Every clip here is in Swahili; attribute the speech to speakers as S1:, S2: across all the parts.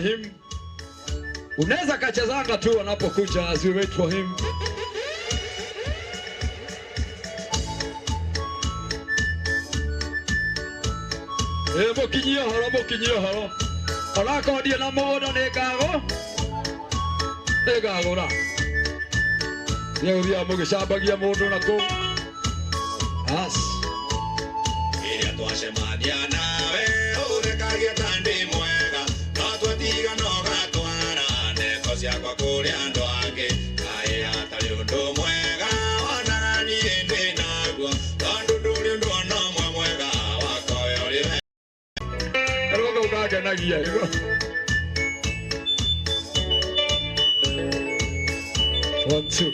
S1: him. Unaweza kachezanga tu anapokuja as we wait for him. Bokinyia haro. Alako dia na moda negago. Negago na. Yauria mugishabagia mundu nako. As.
S2: Iria twacemania nawe urekagia tandi mwega no twatiga no gatwara neko ciakwa kuria andu angi ai hatari undu mwega ona niĩ ndĩ naguo tondu ndũrĩ ũndũ ona ũmwe mwega wakwa we ũrĩ we.
S1: Erogo ukagenagia ego. One, two.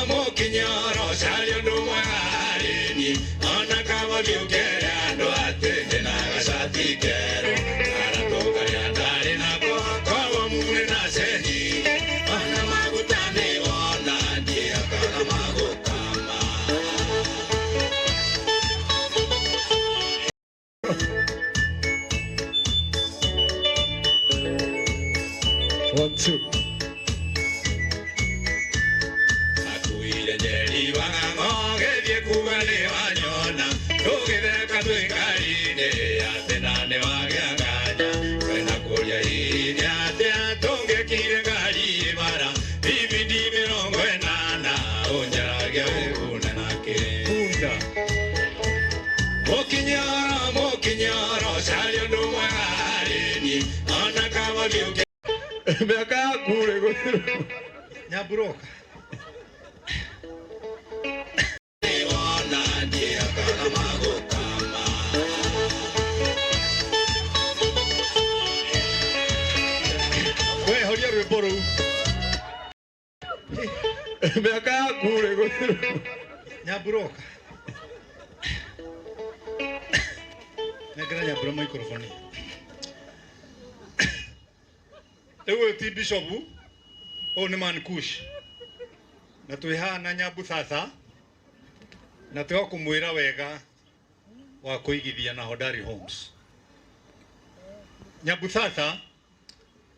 S2: Mokinyoro saliendo mwari ona kama vyukera ndo atende na gashati kero aratoka ya ndari na kwa mune na seni ona magutane ona ndiye akana magukama.
S1: One, two.
S2: Mokinyoro saliendo mwari ona kama vyuke
S1: Meka kule
S3: Nyaburoka.
S2: ona ndiye akana magukama.
S3: We horia rwimbo rũu.
S1: Meka kule
S3: Nyaburoka. Negera nyabura microphone. Ewe ti bishop o ni man Kush. Na twihana nyabu sasa. Na tuwa kumwira wega wa kuigithia na Hodari Homes. Nyabu sasa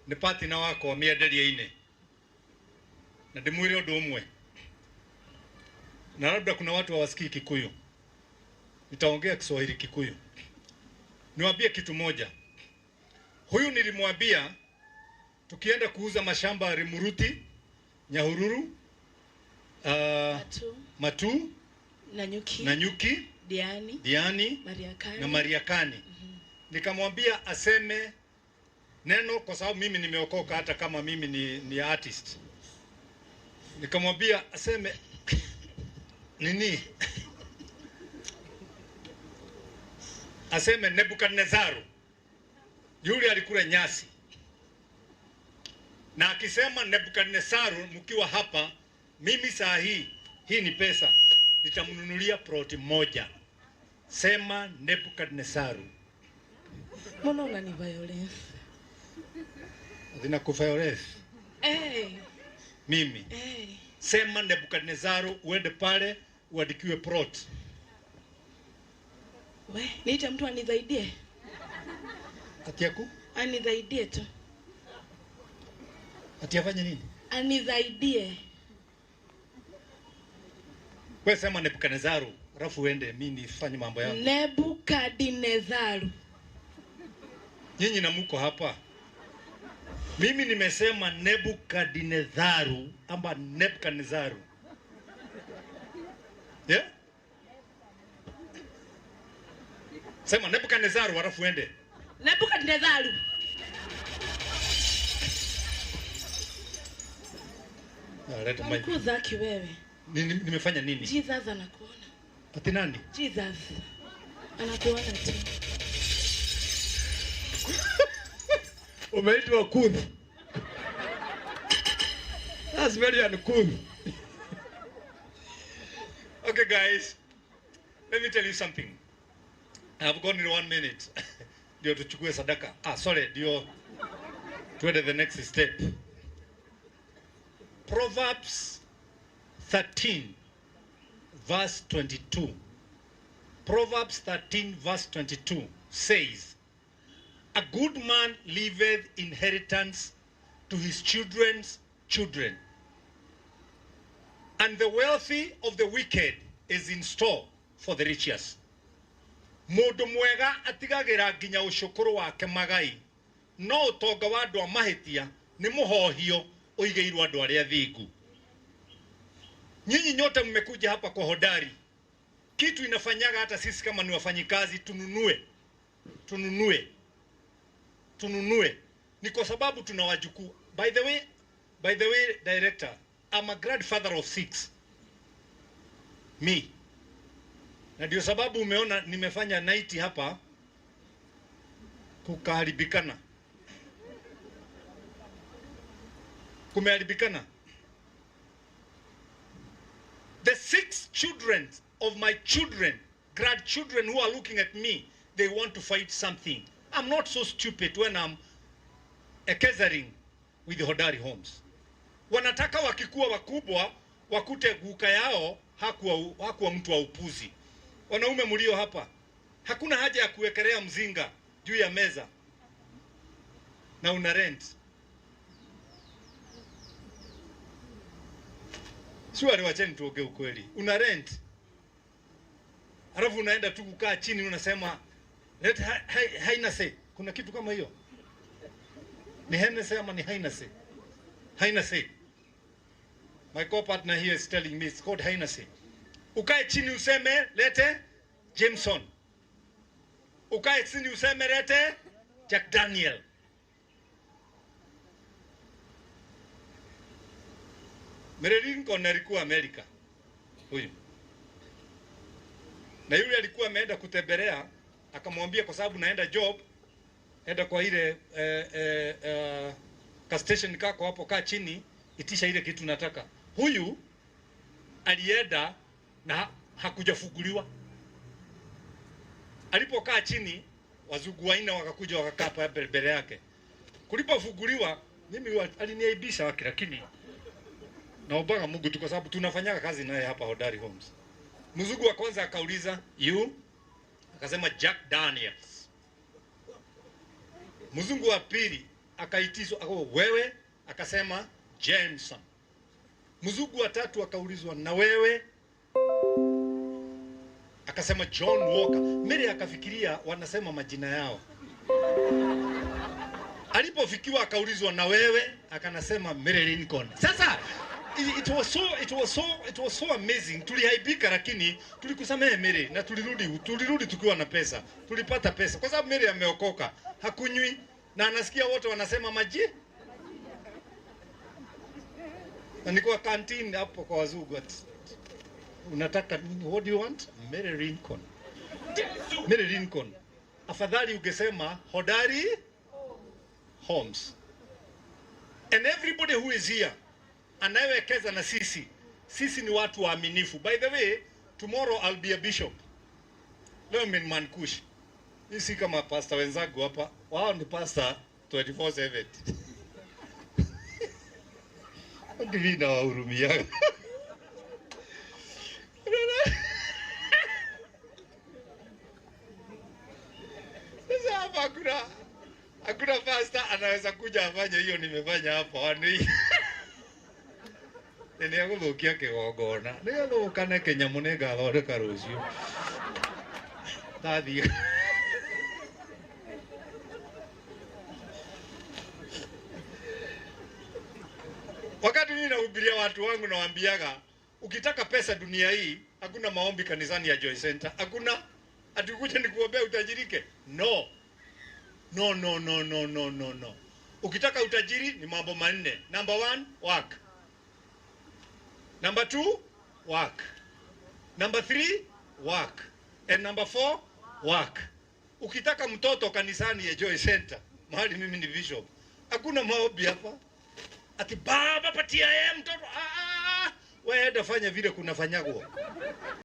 S3: ni partner wako mienderia-ini. Na ndimwire undu umwe. Na labda kuna watu hawasikii Kikuyu. Nitaongea Kiswahili Kikuyu. Niwaambie kitu moja. Huyu nilimwambia tukienda kuuza mashamba Rimuruti, Nyahururu, Matu, Nanyuki, Diani na Mariakani. Nikamwambia aseme neno kwa sababu mimi nimeokoka hata kama mimi ni artist. Nikamwambia aseme nini? Aseme Nebukadnezaru yule alikula nyasi. Na akisema Nebukadnezaru mkiwa hapa mimi saa hii ni pesa nitamnunulia ploti moja. Sema Nebukadnezaru.
S4: Mbona unani violence?
S3: Adina ku violence. Mimi. Sema Nebukadnezaru uende pale uandikiwe plot.
S4: We, niita mtu anizaidie.
S3: Atiaku?
S4: Anizaidie tu.
S3: Atiafanye nini?
S4: Anizaidie.
S3: Wewe sema Nebukadnezaru, alafu uende mimi nifanye mambo yangu.
S4: Nebukadnezaru.
S3: Nyinyi na mko hapa. Mimi nimesema Nebukadnezaru ama Nebukadnezaru. Yeah? Sema Nebukadnezaru alafu uende.
S4: Nebukadnezaru.
S3: Leta mic.
S4: Kuzaki wewe.
S3: Nimefanya nini?
S4: Jesus anakuona.
S3: Ati nani?
S4: Jesus. Anakuona tu.
S1: Umeitwa Kuth. That's very uncool.
S3: Okay, guys, let me tell you something. I have gone in 1 minute. Ndio tuchukue sadaka. Sorry, ndio tuende the next step. Proverbs 13 verse 22. Proverbs 13 verse 22 says, a good man leaveth inheritance to his children's children, and the wealthy of the wicked is in store for the righteous. Mundu mwega atigagira nginya ucukuru wake magai, no utonga wa andu a mahitia ni muhohio uigeirwo andu aria thingu. Nyinyi nyote mmekuja hapa kwa hodari. Kitu inafanyaga hata sisi kama ni wafanyikazi tununue. Ni kwa sababu tuna wajukuu. By the way, director, I'm a grandfather of 6. Me. Na ndio sababu umeona nimefanya night hapa kukaharibikana. Kumeharibikana. The 6 children of my children, grandchildren who are looking at me, they want to fight something. I'm not so stupid when I'm catering with the Hodari Homes. Wanataka wakikuwa wakubwa wakute Guika yao hakuwa mtu wa upuzi. Wanaume mlio hapa, hakuna haja ya kuwekelea mzinga juu ya meza na una rent. Sio wacheni tuongee ukweli. Una rent. Alafu unaenda tu kukaa chini unasema haina say. Kuna kitu kama hiyo? Ni Hennessy ama ni haina say? Haina say. My co-partner here is telling me it's called Hennessy. Ukae chini useme lete Jameson. Ukae chini useme lete Jack Daniel. Mbere Lincoln alikuwa Amerika. Huyu. Na yule alikuwa ameenda kutembelea, akamwambia kwa sababu naenda job, enda kwa ile ka station kako hapo, kaa chini, itisha ile kitu nataka. Huyu alienda na hakujafunguliwa. Alipokaa chini, wazungu wanne wakakuja wakakaa pale mbele yake. Kulipofunguliwa, mimi aliniaibisha wake, lakini naomba Mungu tu kwa sababu tunafanya kazi naye hapa Hodari Homes. Mzungu wa kwanza akauliza, "You?" Akasema Jack Daniels. Mzungu wa pili akaitizwa, "Wewe?" Akasema Jameson. Mzungu wa tatu akaulizwa, "Na wewe?" Akasema John Walker. Mbere akafikiria wanasema majina yao. Alipofikiwa akaulizwa, "Na wewe?" Akanasema Mbere Lincoln. Sasa it was so amazing. Tulihaibika lakini tulikusamehe Mbere na tulirudi tukiwa na pesa. Tulipata pesa kwa sababu Mbere ameokoka. Hakunywi na anasikia wote wanasema maji. Na niko canteen hapo kwa wazungu. Unataka nini? What do you want? Mbere Lincoln. Mbere Lincoln. Afadhali ungesema Hodari Homes. And everybody who is here anayewekeza na sisi ni watu waaminifu. By the way, tomorrow I'll be a bishop. Leo mimi ni Kush. Sisi kama pastor wenzangu hapa, wao ni pastor 24/7. Ndio na wahurumia. Sasa hapa hakuna pastor anaweza kuja afanye hiyo nimefanya hapa wani. Nene yangu lokia kigongona. Nega lokane kenyamunega athondeka rucio. Tathi. Wakati mimi nahubiria watu wangu nawaambiaga ukitaka pesa dunia hii hakuna maombi kanisani ya Joy Center. Hakuna atukuje nikuombea utajirike. No. No. Ukitaka utajiri ni mambo manne. Number 1, work. Number 2, work. Number 3, work. And number 4, work. Ukitaka mtoto kanisani ya Joy Center, mahali mimi ni bishop, hakuna maombi hapa. Ati baba patia yeye mtoto. Wewe fanya vile kunafanyagwa.